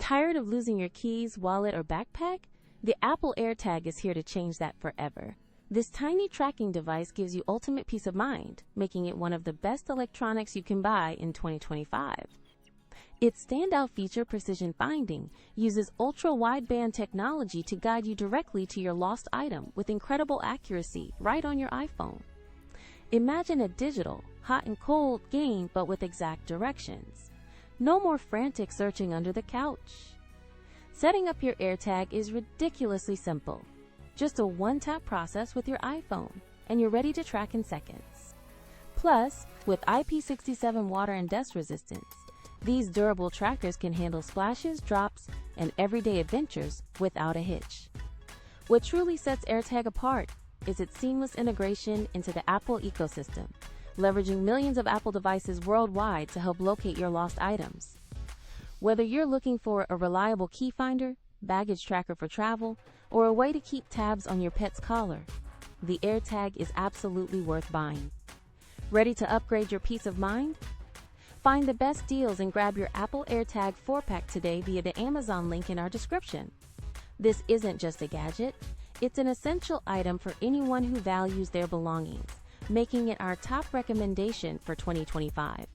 Tired of losing your keys, wallet, or backpack? The Apple AirTag is here to change that forever. This tiny tracking device gives you ultimate peace of mind, making it one of the best electronics you can buy in 2025. Its standout feature, precision finding, uses Ultra Wideband technology to guide you directly to your lost item with incredible accuracy right on your iPhone. Imagine a digital, hot and cold game but with exact directions. No more frantic searching under the couch. Setting up your AirTag is ridiculously simple. Just a one-tap process with your iPhone, and you're ready to track in seconds. Plus, with IP67 water and dust resistance, these durable trackers can handle splashes, drops, and everyday adventures without a hitch. What truly sets AirTag apart is its seamless integration into the Apple ecosystem, leveraging millions of Apple devices worldwide to help locate your lost items. Whether you're looking for a reliable key finder, baggage tracker for travel, or a way to keep tabs on your pet's collar, the AirTag is absolutely worth buying. Ready to upgrade your peace of mind? Find the best deals and grab your Apple AirTag 4-pack today via the Amazon link in our description. This isn't just a gadget, it's an essential item for anyone who values their belongings, making it our top recommendation for 2025.